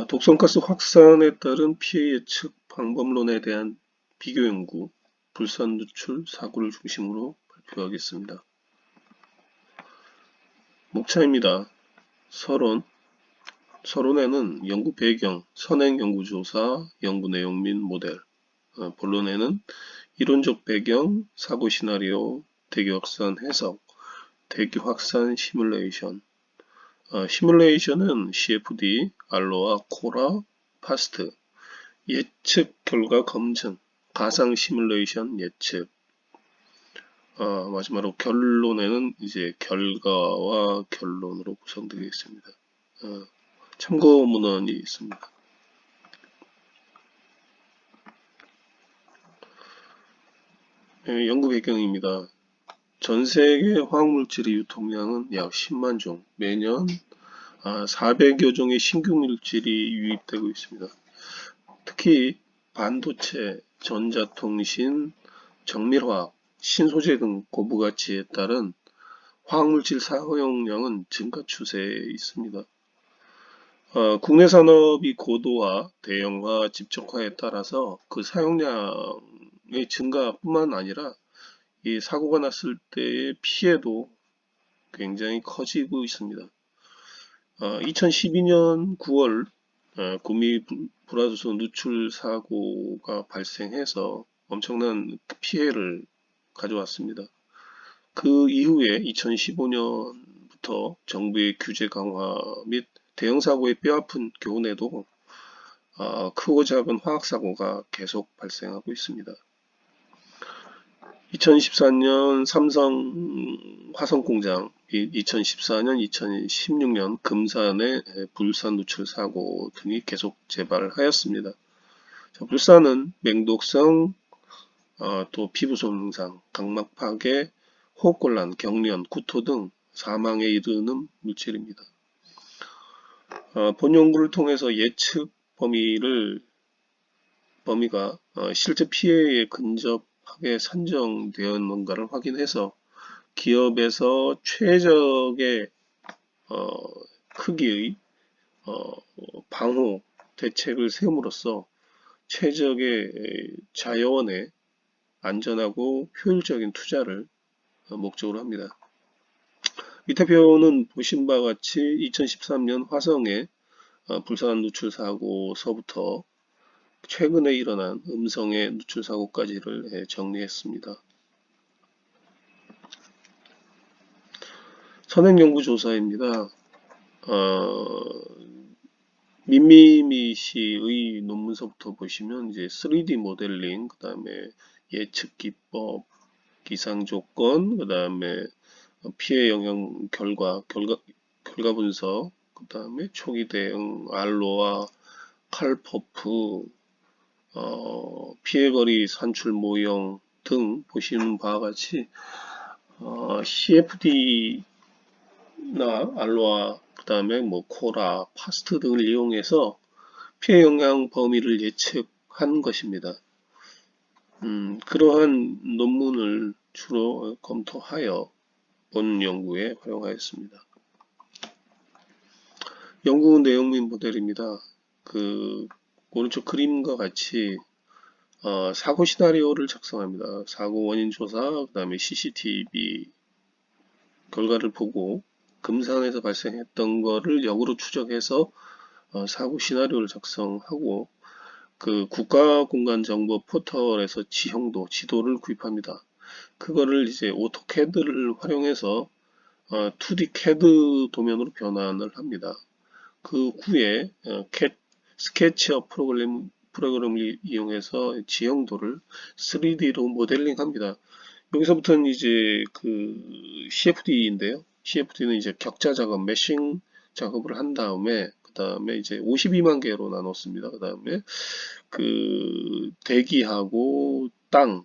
독성가스 확산에 따른 피해 예측 방법론에 대한 비교 연구, 불산 누출 사고를 중심으로 발표하겠습니다. 목차입니다. 서론, 서론에는 연구 배경, 선행 연구조사, 연구 내용 및 모델, 본론에는 이론적 배경, 사고 시나리오, 대기 확산 해석, 대기 확산 시뮬레이션, 시뮬레이션은 CFD, 알로아, 코라, 파스트, 예측 결과 검증, 가상 시뮬레이션 예측, 마지막으로 결론에는 이제 결과와 결론으로 구성되어 있습니다. 참고 문헌이 있습니다. 연구 배경입니다. 전 세계 화학물질의 유통량은 약 10만 종, 매년 400여 종의 신규 물질이 유입되고 있습니다. 특히 반도체, 전자통신, 정밀화학, 신소재 등 고부가치에 따른 화학물질 사용량은 증가 추세에 있습니다. 국내 산업이 고도화, 대형화, 집적화에 따라서 그 사용량의 증가뿐만 아니라 이 사고가 났을 때의 피해도 굉장히 커지고 있습니다. 2012년 9월 구미 불화수소 누출 사고가 발생해서 엄청난 피해를 가져왔습니다. 그 이후에 2015년부터 정부의 규제 강화 및 대형 사고의 뼈아픈 교훈에도 크고 작은 화학 사고가 계속 발생하고 있습니다. 2014년 삼성 화성공장 및 2014년, 2016년 금산의 불산 누출 사고 등이 계속 재발하였습니다. 불산은 맹독성, 또 피부 손상, 각막 파괴, 호흡곤란, 경련, 구토 등 사망에 이르는 물질입니다. 본 연구를 통해서 예측 범위가 실제 피해에 근접하게 산정되었는가를 확인해서 기업에서 최적의 크기의 방호 대책을 세움으로써 최적의 자연의 안전하고 효율적인 투자를 목적으로 합니다. 밑에 표는 보신 바와 같이 2013년 화성의 불산 누출 사고서부터 최근에 일어난 음성의 누출 사고까지를 정리했습니다. 선행연구조사입니다. 민미미 씨의 논문서부터 보시면 이제 3D 모델링, 그 다음에 예측 기법, 기상 조건, 그 다음에 피해 영향 결과 분석, 그 다음에 초기 대응, 알로아, 칼퍼프, 피해거리 산출 모형 등 보시는 바와 같이 CFD나 알로아, 그 다음에 뭐 코라, 파스트 등을 이용해서 피해 영향 범위를 예측한 것입니다. 그러한 논문을 주로 검토하여 본 연구에 활용하였습니다. 연구 내용 및 모델입니다. 그 오른쪽 그림과 같이 사고 시나리오를 작성합니다. 사고 원인 조사, 그 다음에 CCTV 결과를 보고 금산에서 발생했던 거를 역으로 추적해서 사고 시나리오를 작성하고 그 국가공간정보 포털에서 지도를 구입합니다. 그거를 이제 오토캐드를 활용해서 2D 캐드 도면으로 변환을 합니다. 그 후에 스케치업 프로그램을 이용해서 지형도를 3D로 모델링합니다. 여기서부터는 이제 그 CFD인데요. CFD는 이제 격자 작업, 메싱 작업을 한 다음에 그 다음에 이제 52만 개로 나눴습니다. 그 다음에 그 대기하고 땅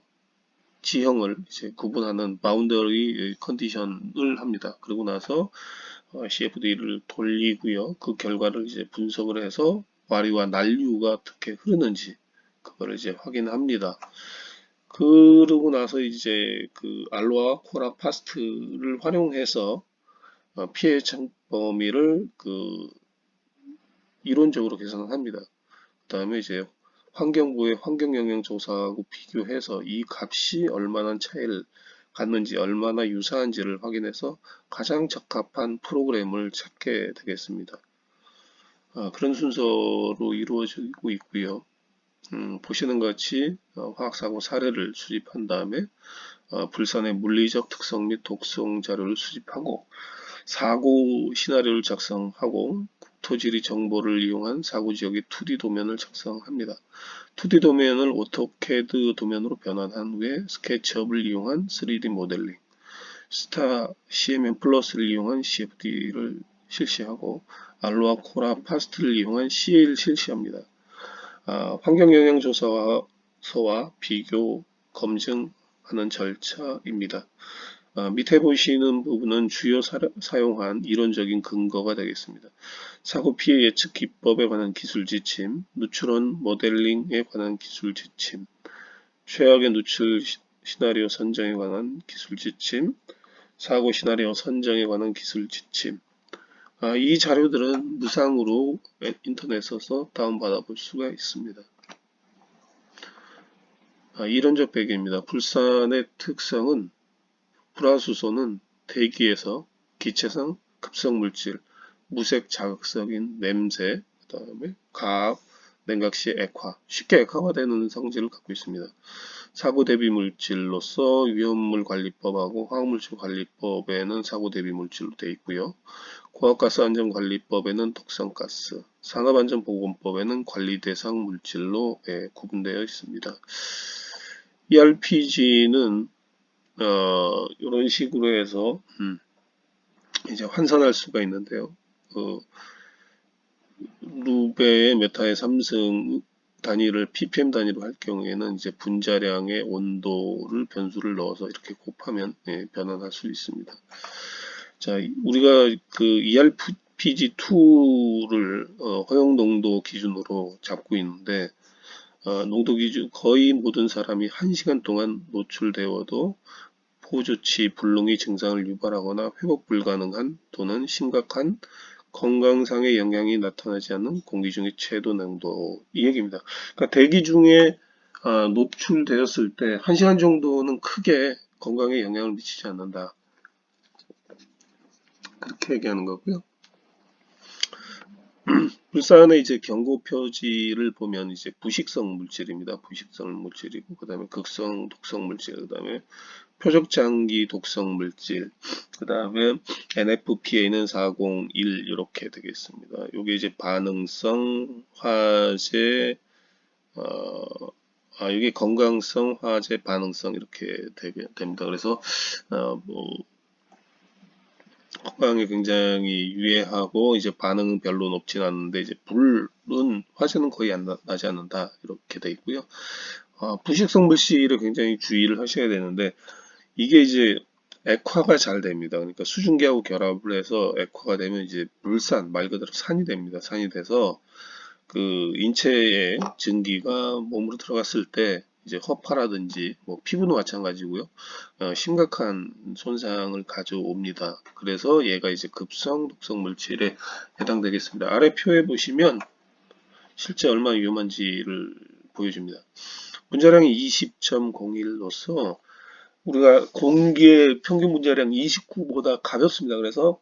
지형을 이제 구분하는 바운더리 컨디션을 합니다. 그리고 나서 CFD를 돌리고요. 그 결과를 이제 분석을 해서 와리와 난류가 어떻게 흐르는지 그거를 이제 확인합니다. 그러고 나서 이제 그 알로아, 코라, 파스트를 활용해서 피해 범위를 그 이론적으로 계산을 합니다. 그 다음에 이제 환경부의 환경영향조사하고 비교해서 이 값이 얼마나 차이를 갖는지, 얼마나 유사한지를 확인해서 가장 적합한 프로그램을 찾게 되겠습니다. 그런 순서로 이루어지고 있고요. 보시는 것 같이 화학사고 사례를 수집한 다음에 불산의 물리적 특성 및 독성 자료를 수집하고 사고 시나리오를 작성하고 국토지리 정보를 이용한 사고 지역의 2D 도면을 작성합니다. 2D 도면을 오토캐드 도면으로 변환한 후에 스케치업을 이용한 3D 모델링, 스타 CMM 플러스를 이용한 CFD를 실시하고 알로하 코라 파스트를 이용한 CA를 실시합니다. 환경영향조사와 비교, 검증하는 절차입니다. 밑에 보시는 부분은 주요 사용한 이론적인 근거가 되겠습니다. 사고 피해 예측 기법에 관한 기술 지침, 누출원 모델링에 관한 기술 지침, 최악의 누출 시나리오 선정에 관한 기술 지침, 사고 시나리오 선정에 관한 기술 지침. 이 자료들은 무상으로 인터넷에서 다운받아 볼 수가 있습니다. 이론적 배경입니다. 불산의 특성은 불화수소는 대기에서 기체성 급성물질, 무색 자극성인 냄새, 그 다음에 가압, 냉각시 액화, 쉽게 액화화되는 성질을 갖고 있습니다. 사고 대비 물질로서 위험물 관리법하고 화학물질 관리법에는 사고 대비 물질로 되어 있고요. 고압가스 안전관리법에는 독성가스, 산업안전보건법에는 관리대상 물질로 구분되어 있습니다. ERPG는 이런 식으로 해서 이제 환산할 수가 있는데요. 루베의 메타의 3승 단위를 ppm 단위로 할 경우에는 이제 분자량의 온도를 변수를 넣어서 이렇게 곱하면 변환할 수 있습니다. 자, 우리가 그 ERPG2를 허용 농도 기준으로 잡고 있는데 농도 기준 거의 모든 사람이 1시간 동안 노출되어도 호주치 불능의 증상을 유발하거나 회복 불가능한 또는 심각한 건강상의 영향이 나타나지 않는 공기 중의 최도 농도 이 얘기입니다. 그러니까 대기 중에 노출되었을 때 1시간 정도는 크게 건강에 영향을 미치지 않는다. 그렇게 얘기하는 거고요. 불산의 이제 경고 표지를 보면 이제 부식성 물질입니다. 부식성 물질이고 그 다음에 극성 독성 물질, 그 다음에 표적장기 독성 물질, 그 다음에 NFPA는 401 이렇게 되겠습니다. 이게 이제 반응성, 화재, 이게 건강성, 화재, 반응성 이렇게 됩니다. 그래서 뭐 건강에 굉장히 유해하고 이제 반응은 별로 높진 않는데 이제 불은 화재는 거의 나지 않는다 이렇게 돼 있고요. 부식성 물질을 굉장히 주의를 하셔야 되는데 이게 이제 액화가 잘 됩니다. 그러니까 수증기하고 결합을 해서 액화가 되면 이제 물산, 말 그대로 산이 됩니다. 산이 돼서 그 인체의 증기가 몸으로 들어갔을 때 이제 허파라든지 뭐 피부도 마찬가지고요. 심각한 손상을 가져옵니다. 그래서 얘가 이제 급성 독성 물질에 해당되겠습니다. 아래 표에 보시면 실제 얼마나 위험한지를 보여줍니다. 분자량이 20.01로서 우리가 공기의 평균 분자량 29보다 가볍습니다. 그래서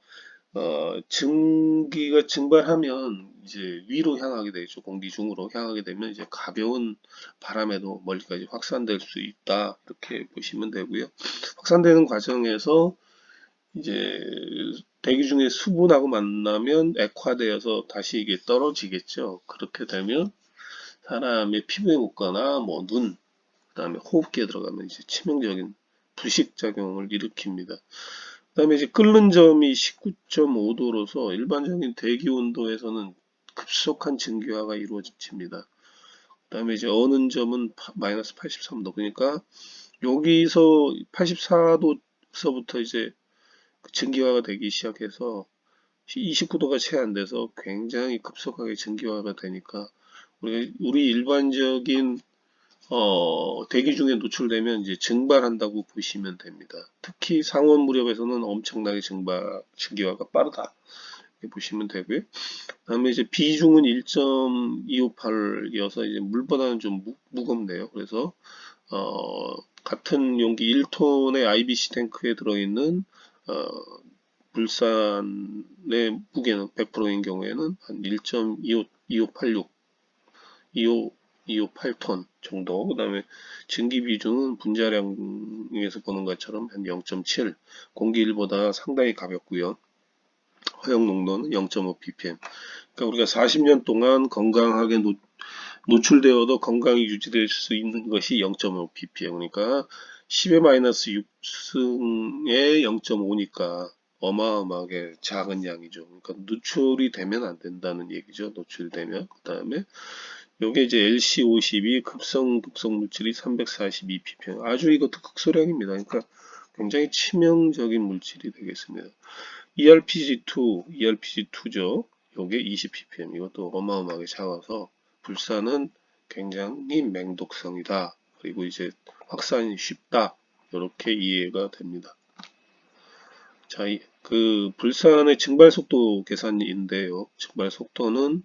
증기가 증발하면 이제 위로 향하게 되죠. 공기 중으로 향하게 되면 이제 가벼운 바람에도 멀리까지 확산될 수 있다. 이렇게 보시면 되고요. 확산되는 과정에서 이제 대기 중에 수분하고 만나면 액화되어서 다시 이게 떨어지겠죠. 그렇게 되면 사람의 피부에 묻거나 뭐 눈, 그다음에 호흡기에 들어가면 이제 치명적인 부식작용을 일으킵니다. 그 다음에 이제 끓는 점이 19.5도로서 일반적인 대기 온도에서는 급속한 증기화가 이루어집니다. 그 다음에 이제 어는 점은 마이너스 83도. 그러니까 여기서 84도서부터 이제 증기화가 되기 시작해서 29도가 채 안 돼서 굉장히 급속하게 증기화가 되니까 우리 일반적인 대기 중에 노출되면 이제 증발한다고 보시면 됩니다. 특히 상온 무렵에서는 엄청나게 증기화가 빠르다. 이렇게 보시면 되고요. 그다음에 이제 비중은 1.258이어서 이제 물보다는 좀 무겁네요. 그래서 같은 용기 1톤의 IBC 탱크에 들어있는 어, 불산의 무게는 100%인 경우에는 한 1.2586, 2528톤 정도. 그 다음에 증기 비중은 분자량에서 보는 것처럼 한 0.7, 공기1보다 상당히 가볍고요. 허용 농도는 0.5 ppm. 그러니까 우리가 40년 동안 건강하게 노출되어도 건강이 유지될 수 있는 것이 0.5 ppm. 그러니까 10의 마이너스 6승에 0.5니까 어마어마하게 작은 양이죠. 그러니까 노출이 되면 안 된다는 얘기죠. 노출되면. 그 다음에 요게 이제 LC52 급성 독성 물질이 342 ppm. 아주 이것도 극소량입니다. 그러니까 굉장히 치명적인 물질이 되겠습니다. ERPG2죠. 요게 20 ppm. 이것도 어마어마하게 작아서 불사는 굉장히 맹독성이다. 그리고 이제 확산이 쉽다. 이렇게 이해가 됩니다. 자, 그 불산의 증발 속도 계산인데요. 증발 속도는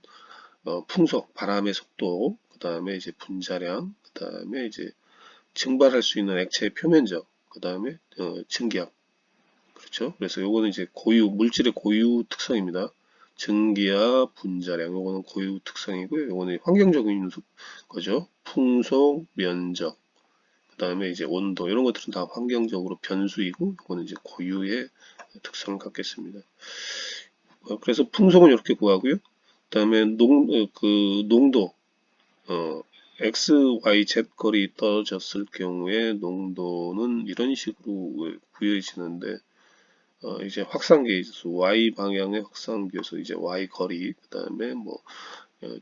풍속, 바람의 속도, 그 다음에 이제 분자량, 그 다음에 이제 증발할 수 있는 액체의 표면적, 그 다음에 증기압. 그렇죠? 그래서 요거는 이제 고유, 물질의 고유 특성입니다. 증기압, 분자량, 요거는 고유 특성이고요. 요거는 환경적인 거죠. 풍속, 면적, 그 다음에 이제 온도, 이런 것들은 다 환경적으로 변수이고, 요거는 이제 고유의 특성을 갖겠습니다. 그래서 풍속은 이렇게 구하고요. 그 다음에 농도, X, Y, Z 거리 떨어졌을 경우에 농도는 이런 식으로 구해지는데, 이제 확산계수, Y 방향의 확산계수, 이제 Y 거리, 그 다음에 뭐,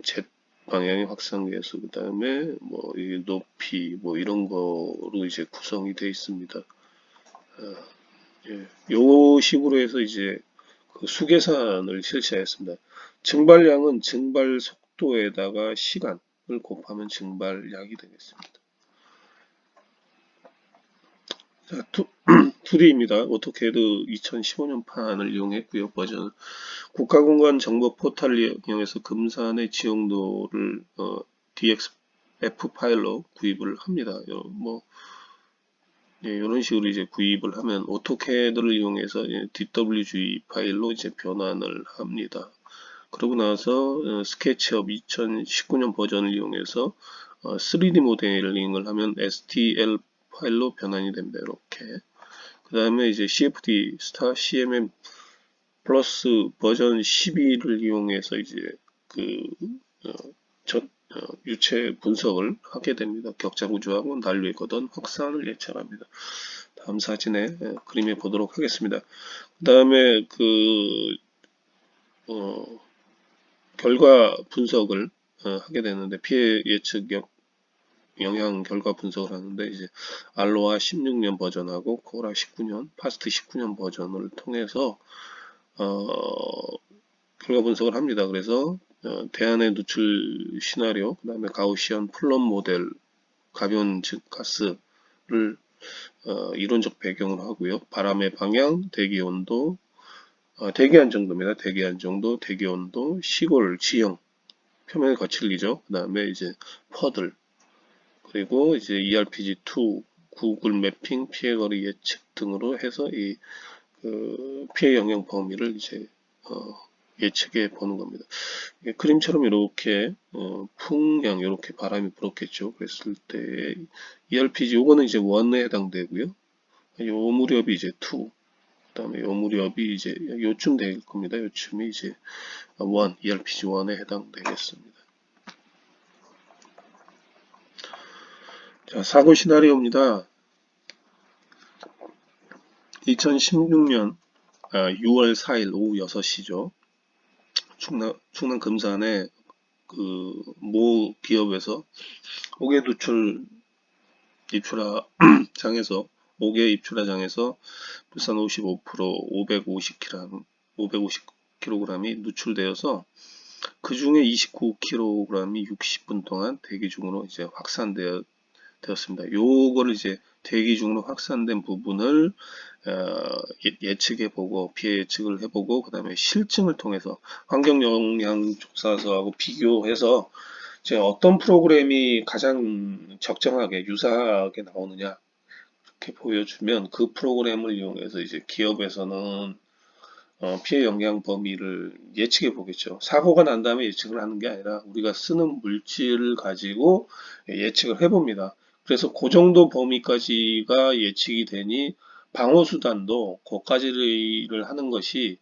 Z 방향의 확산계수, 그 다음에 뭐, 이 높이, 뭐, 이런 거로 이제 구성이 되어 있습니다. 예, 요 식으로 해서 이제 그 수계산을 실시하였습니다. 증발량은 증발 속도에다가 시간을 곱하면 증발량이 되겠습니다. 자, 2D입니다. 오토캐드 2015년 판을 이용했고요. 버전 국가공간 정보 포탈을 이용해서 금산의 지형도를 DXF 파일로 구입을 합니다. 뭐 이런 식으로 이제 구입을 하면 오토캐드를 이용해서 DWG 파일로 이제 변환을 합니다. 그러고 나서 스케치업 2019년 버전을 이용해서 3D 모델링을 하면 STL 파일로 변환이 됩니다. 이렇게. 그 다음에 이제 CFD 스타 CMM 플러스 버전 12를 이용해서 이제 그 유체 분석을 하게 됩니다. 격자 구조하고 난류의 거던 확산을 예측합니다. 다음 사진에 그림에 보도록 하겠습니다. 그 다음에 결과 분석을 하게 되는데 피해 예측 영향 결과 분석을 하는데 이제 알로하 16년 버전하고 코라 19년, 파스트 19년 버전을 통해서 결과 분석을 합니다. 그래서 대안의 누출 시나리오, 그 다음에 가우시안 플럼 모델, 가변 가스를 이론적 배경으로 하고요. 바람의 방향, 대기 온도, 대기한 정도입니다. 대기한 정도, 대기 온도, 시골, 지형, 표면의 거칠기죠. 그 다음에 이제 퍼들, 그리고 이제 ERPG2, 구글 매핑, 피해거리 예측 등으로 해서 이 피해 영향 범위를 이제 예측해 보는 겁니다. 그림처럼 이렇게 풍량 이렇게 바람이 불었겠죠. 그랬을 때 ERPG 요거는 이제 1에 해당되고요. 요 무렵이 이제 2, 그다음에 요 무렵이 이제 요쯤 될 겁니다. 요쯤이 이제 1, ERPG 1에 해당되겠습니다. 자, 사고 시나리오입니다. 2016년 6월 4일 오후 6시죠. 충남 금산에 그 모 기업에서 5개 누출 입출하장에서 5개 입출하장에서 불산 55% 550kg이 누출되어서 그 중에 29kg이 60분 동안 대기 중으로 이제 확산되어 되었습니다. 요거를 이제 대기 중으로 확산된 부분을 예측해보고 피해 예측을 해보고 그 다음에 실증을 통해서 환경영향조사서하고 비교해서 이제 어떤 프로그램이 가장 적정하게 유사하게 나오느냐 이렇게 보여주면 그 프로그램을 이용해서 이제 기업에서는 피해 영향 범위를 예측해 보겠죠. 사고가 난 다음에 예측을 하는 게 아니라 우리가 쓰는 물질을 가지고 예측을 해 봅니다. 그래서 그 정도 범위까지가 예측이 되니 방어 수단도 그까지를 하는 것이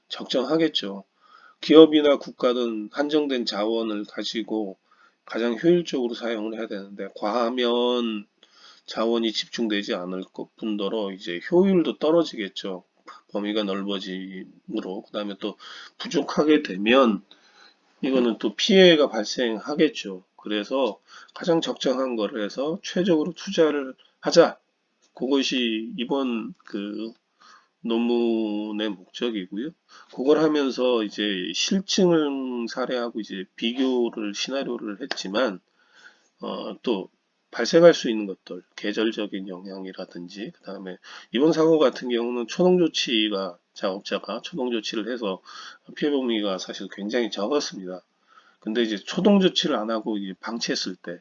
적정하겠죠. 기업이나 국가는 한정된 자원을 가지고 가장 효율적으로 사용을 해야 되는데 과하면 자원이 집중되지 않을 것 뿐더러 이제 효율도 떨어지겠죠. 범위가 넓어짐으로 그다음에 또 부족하게 되면 이거는 또 피해가 발생하겠죠. 그래서 가장 적정한 거를 해서 최적으로 투자를 하자. 그것이 이번 그 논문의 목적이고요. 그걸 하면서 이제 실증을 사례하고 이제 비교를 시나리오를 했지만 또 발생할 수 있는 것들, 계절적인 영향이라든지, 그 다음에 이번 사고 같은 경우는 초동조치가 작업자가 초동조치를 해서 피해 범위가 사실 굉장히 적었습니다. 근데 이제 초동조치를 안 하고 이제 방치했을 때,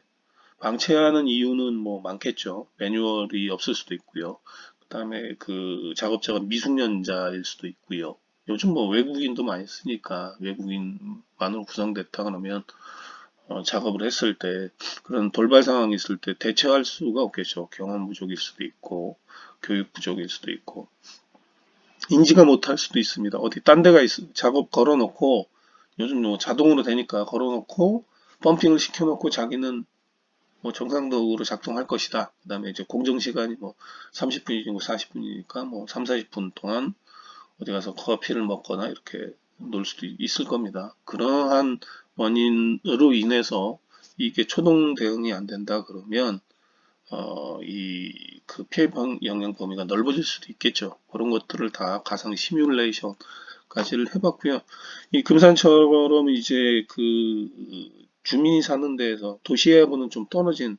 방치하는 이유는 뭐 많겠죠. 매뉴얼이 없을 수도 있고요. 그 다음에 그 작업자가 미숙련자일 수도 있고요. 요즘 뭐 외국인도 많이 쓰니까 외국인만으로 구성됐다 그러면 작업을 했을 때 그런 돌발 상황이 있을 때 대처할 수가 없겠죠. 경험 부족일 수도 있고 교육 부족일 수도 있고 인지가 못할 수도 있습니다. 어디 딴 데가 작업 걸어놓고 요즘 뭐 자동으로 되니까 걸어놓고 펌핑을 시켜놓고 자기는 뭐 정상적으로 작동할 것이다. 그 다음에 이제 공정 시간이 뭐 30분이고 40분이니까 뭐 3, 40분 동안 어디 가서 커피를 먹거나 이렇게 놀 수도 있을 겁니다. 그러한 원인으로 인해서 이게 초동 대응이 안 된다 그러면 이 그 피해 영향 범위가 넓어질 수도 있겠죠. 그런 것들을 다 가상 시뮬레이션까지를 해봤고요. 이 금산처럼 이제 그 주민이 사는 데에서 도시하고는 좀 떨어진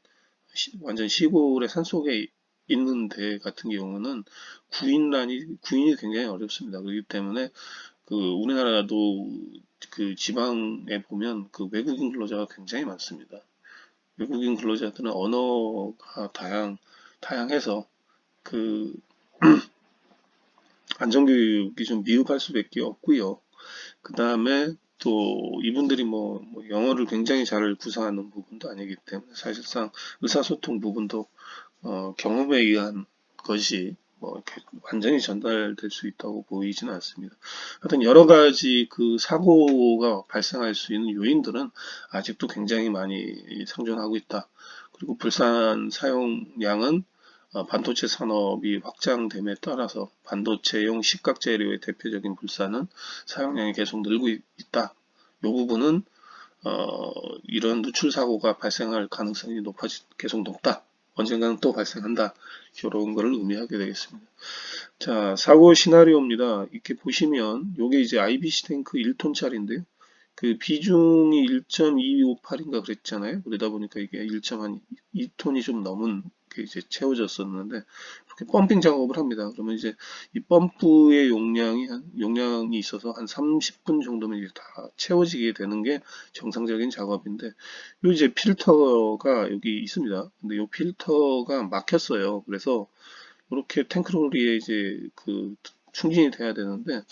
완전 시골의 산속에 있는 데 같은 경우는 구인이 굉장히 어렵습니다. 그렇기 때문에 그 우리나라도 그 지방에 보면 그 외국인 근로자가 굉장히 많습니다. 외국인 근로자들은 언어가 다양해서 그 안전교육이 좀 미흡할 수밖에 없고요. 그 다음에 또 이분들이 뭐 영어를 굉장히 잘 구사하는 부분도 아니기 때문에 사실상 의사소통 부분도 경험에 의한 것이 뭐 이렇게 완전히 전달될 수 있다고 보이지는 않습니다. 하여튼 여러 가지 그 사고가 발생할 수 있는 요인들은 아직도 굉장히 많이 상존하고 있다. 그리고 불산 사용량은 반도체 산업이 확장됨에 따라서 반도체용 식각 재료의 대표적인 불산은 사용량이 계속 늘고 있다. 이 부분은 이런 누출 사고가 발생할 가능성이 계속 높다. 언젠가는 또 발생한다. 이런 것을 의미하게 되겠습니다. 자, 사고 시나리오입니다. 이렇게 보시면 이게 이제 IBC 탱크 1톤짜리인데요. 그 비중이 1.258인가 그랬잖아요. 그러다 보니까 이게 1.2톤이 좀 넘은 게 이제 채워졌었는데 이렇게 펌핑 작업을 합니다. 그러면 이제 이 펌프의 용량이 있어서 한 30분 정도면 이제 다 채워지게 되는 게 정상적인 작업인데 요 이제 필터가 여기 있습니다. 근데 요 필터가 막혔어요. 그래서 이렇게 탱크로리에 이제 그 충진이 돼야 되는데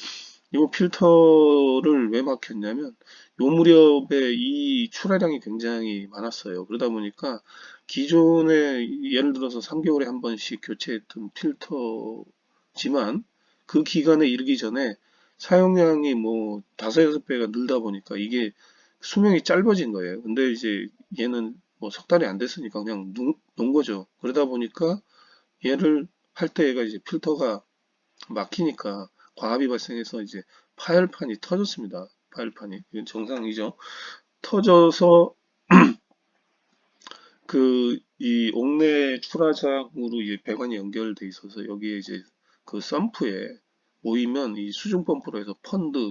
이 필터를 왜 막혔냐면 요 무렵에 이 출하량이 굉장히 많았어요. 그러다 보니까 기존에 예를 들어서 3개월에 한 번씩 교체했던 필터지만 그 기간에 이르기 전에 사용량이 뭐 5, 6배가 늘다 보니까 이게 수명이 짧아진 거예요. 근데 이제 얘는 뭐 석 달이 안 됐으니까 그냥 놓은 거죠. 그러다 보니까 얘를 할 때 얘가 이제 필터가 막히니까 과압이 발생해서 이제 파열판이 터졌습니다. 파열판이. 이건 정상이죠. 터져서 그 이 옥내 출하장으로 이 배관이 연결돼 있어서 여기에 이제 그 펌프에 모이면 이 수중 펌프로 해서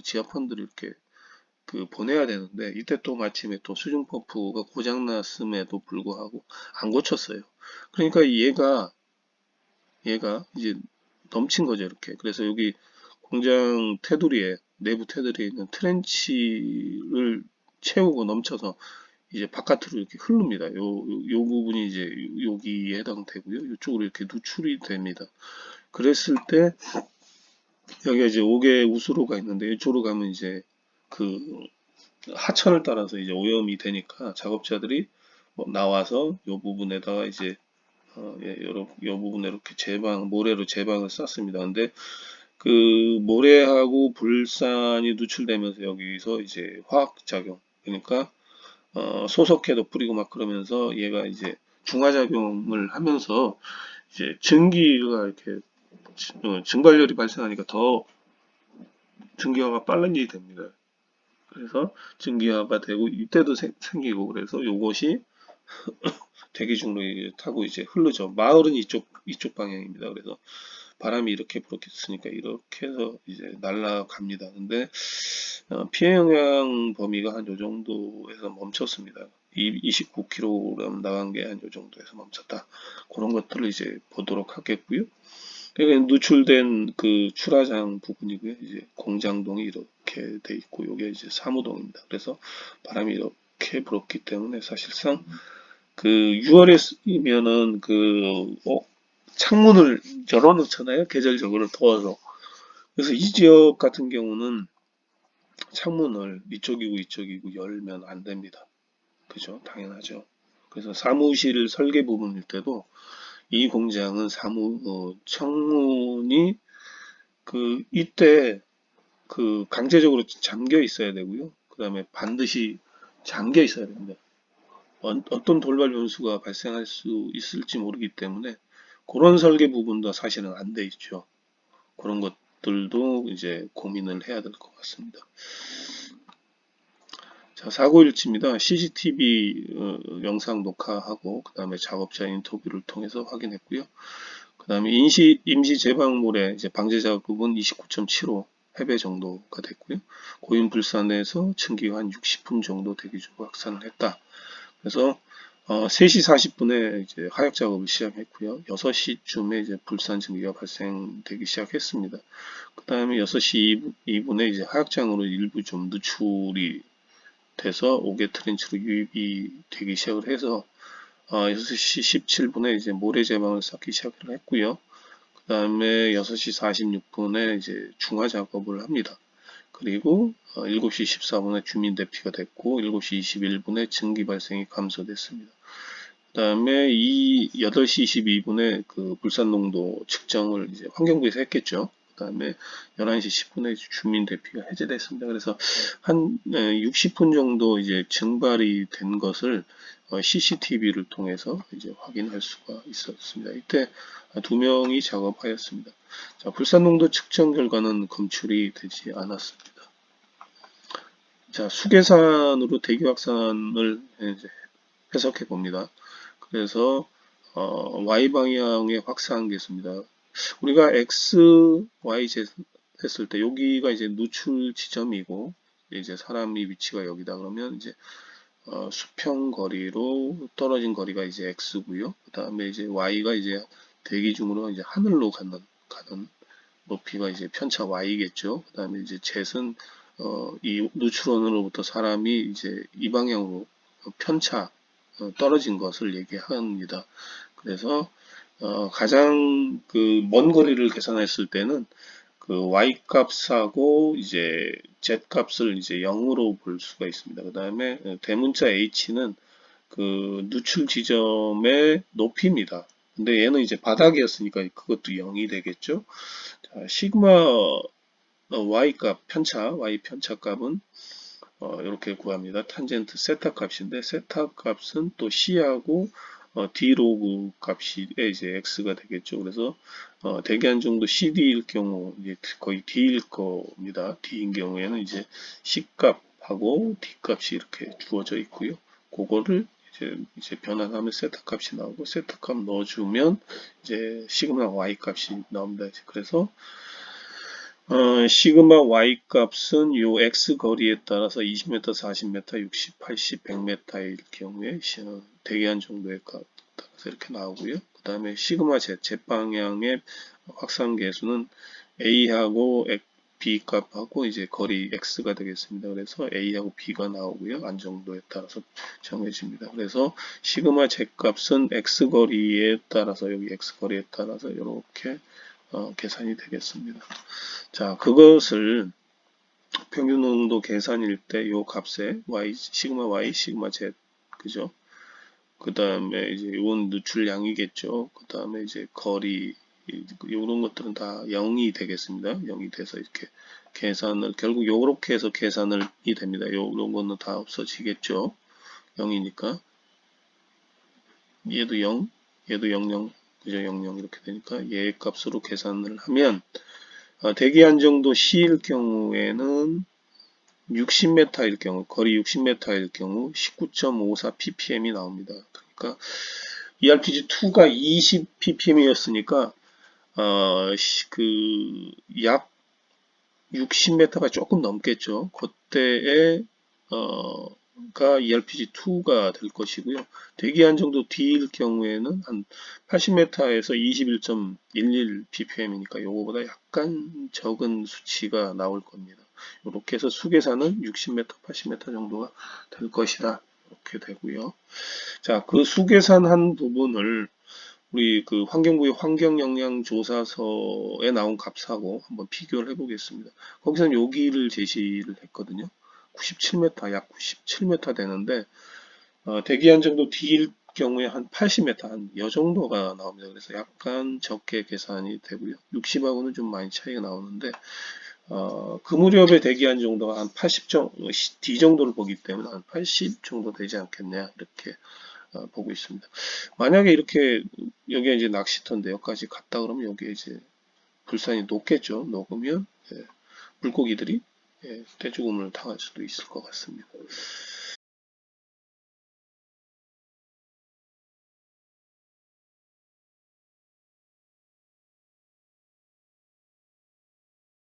지하 펀드를 이렇게 그 보내야 되는데 이때 또 마침에 또 수중 펌프가 고장 났음에도 불구하고 안 고쳤어요. 그러니까 얘가 이제 넘친 거죠, 이렇게. 그래서 여기 공장 테두리에, 내부 테두리에 있는 트렌치를 채우고 넘쳐서 이제 바깥으로 이렇게 흐릅니다. 요 부분이 이제 여기에 해당되고요. 이쪽으로 이렇게 누출이 됩니다. 그랬을 때 여기가 이제 5개 우수로가 있는데 이쪽으로 가면 이제 그 하천을 따라서 이제 오염이 되니까 작업자들이 뭐 나와서 요 부분에다가 이제 요 부분에 이렇게 모래로 제방을 쌌습니다. 근데 그 모래하고 불산이 누출되면서 여기서 이제 화학작용, 그러니까 소석해도 뿌리고 막 그러면서 얘가 이제 중화작용을 하면서 이제 증기가 이렇게 증발열이 발생하니까 더 증기화가 빨리 됩니다. 그래서 증기화가 되고 이때도 생기고, 그래서 요것이 대기 중로 타고 이제 흐르죠. 마을은 이쪽 방향입니다. 그래서 바람이 이렇게 불었으니까 이렇게 해서 이제 날아갑니다. 근데 피해 영향 범위가 한 요 정도에서 멈췄습니다. 29kg 나간 게 한 요 정도에서 멈췄다. 그런 것들을 이제 보도록 하겠고요. 여기 누출된 그 출하장 부분이고요. 이제 공장동이 이렇게 돼 있고, 요게 이제 사무동입니다. 그래서 바람이 이렇게 불었기 때문에 사실상 그 6월이면은 창문을 열어놓잖아요. 계절적으로 더워서. 그래서 이 지역 같은 경우는 창문을 이쪽이고 열면 안 됩니다. 그죠? 당연하죠. 그래서 사무실 설계 부분일 때도 이 공장은 창문이 이때 강제적으로 잠겨 있어야 되고요. 그 다음에 반드시 잠겨 있어야 됩니다. 어떤 돌발 변수가 발생할 수 있을지 모르기 때문에 그런 설계 부분도 사실은 안 돼 있죠. 그런 것들도 이제 고민을 해야 될 것 같습니다. 자, 사고 일지입니다. CCTV 영상 녹화하고 그 다음에 작업자 인터뷰를 통해서 확인했고요. 그 다음에 임시 제방물의 이제 방제 작업은 29.75 해배 정도가 됐고요. 고인 불산에서 층기가 한 60분 정도 대기 중 확산을 했다. 그래서 3시 40분에 이제 하역 작업을 시작했고요. 6시쯤에 이제 불산 증기가 발생되기 시작했습니다. 그 다음에 6시 2분에 이제 하역장으로 일부 좀 누출이 돼서 5개 트렌치로 유입이 되기 시작을 해서 6시 17분에 이제 모래 제방을 쌓기 시작을 했고요. 그 다음에 6시 46분에 이제 중화 작업을 합니다. 그리고 7시 14분에 주민 대피가 됐고 7시 21분에 증기 발생이 감소됐습니다. 그 다음에 8시 22분에 그 불산 농도 측정을 이제 환경부에서 했겠죠. 그 다음에 11시 10분에 주민 대피가 해제됐습니다. 그래서 한 60분 정도 이제 증발이 된 것을 CCTV를 통해서 이제 확인할 수가 있었습니다. 이때 2명이 작업하였습니다. 자, 불산 농도 측정 결과는 검출이 되지 않았습니다. 자, 수계산으로 대기 확산을 이제 해석해 봅니다. 그래서 Y 방향의 확산계수입니다. 우리가 X, Y 했을 때 여기가 이제 누출 지점이고 이제 사람이 위치가 여기다 그러면 이제 수평 거리로 떨어진 거리가 이제 X고요. 그 다음에 이제 Y가 이제 대기 중으로 이제 하늘로 가는 높이가 이제 편차 Y겠죠. 그 다음에 이제 Z는 이 누출원으로부터 사람이 이제 이 방향으로 편차 떨어진 것을 얘기합니다. 그래서 가장 그 먼 거리를 계산했을 때는 그 y 값하고 이제 z 값을 이제 0으로 볼 수가 있습니다. 그 다음에 대문자 h는 그 누출 지점의 높이입니다. 근데 얘는 이제 바닥이었으니까 그것도 0이 되겠죠. 자, 시그마 y 값 y 편차 값은 이렇게 구합니다. 탄젠트 세타 값인데 세타 값은 또 C하고 D 로그 값이 이제 X가 되겠죠. 그래서 대기한 정도 CD일 경우 이제 거의 D일 겁니다. D인 경우에는 이제 C 값하고 D 값이 이렇게 주어져 있고요. 그거를 이제 변환하면 세타 값이 나오고 세타 값 넣어주면 이제 시그마 Y 값이 나옵니다. 그래서 시그마 Y 값은 요 X 거리에 따라서 20m, 40m, 60, 80, 100m일 경우에 대기한 정도의 값, 따라서 이렇게 나오고요. 그 다음에 시그마 Z, Z 방향의 확산계수는 A하고 B 값하고 이제 거리 X가 되겠습니다. 그래서 A하고 B가 나오고요. 안정도에 따라서 정해집니다. 그래서 시그마 Z 값은 X 거리에 따라서 여기 X 거리에 따라서 이렇게 계산이 되겠습니다. 자, 그것을 평균 농도 계산일 때 요 값에 Y, 시그마 Y, 시그마 Z, 그죠? 그 다음에 이제 이건 누출량이겠죠. 그 다음에 이제 거리, 이런 것들은 다 0이 되겠습니다. 0이 돼서 이렇게 계산을, 결국 요렇게 해서 계산을 이 됩니다. 요런 거는 다 없어지겠죠. 0이니까. 얘도 0, 얘도 00, 그죠? 00 이렇게 되니까 얘 값으로 계산을 하면, 대기 안정도 C일 경우에는 60m일 경우, 거리 60m일 경우 19.54 ppm이 나옵니다. 그러니까 ERPG2가 20 ppm이었으니까 약 60m가 조금 넘겠죠. 그때에 가 ERPG2가 될 것이고요. 대기 안정도 D일 경우에는 한 80m에서 21.11 ppm이니까 요거보다 약간 적은 수치가 나올 겁니다. 이렇게 해서 수계산은 60m, 80m 정도가 될 것이다. 이렇게 되고요. 자, 그 수계산한 부분을 우리 그 환경부의 환경영향조사서에 나온 값하고 한번 비교를 해보겠습니다. 거기서는 여기를 제시를 했거든요. 97m, 약 97m 되는데 대기 안정도 D일 경우에 한 80m, 한 이 정도가 나옵니다. 그래서 약간 적게 계산이 되고요. 60하고는 좀 많이 차이가 나오는데 그 무렵의 대기 안정도가 한 80 정도, D 정도를 보기 때문에 한 80 정도 되지 않겠냐 이렇게 보고 있습니다. 만약에 이렇게 여기에 이제 낚시터인데 여기까지 갔다 그러면 여기에 이제 불산이 높겠죠. 녹으면 물고기들이 떼죽음을 당할 수도 있을 것 같습니다.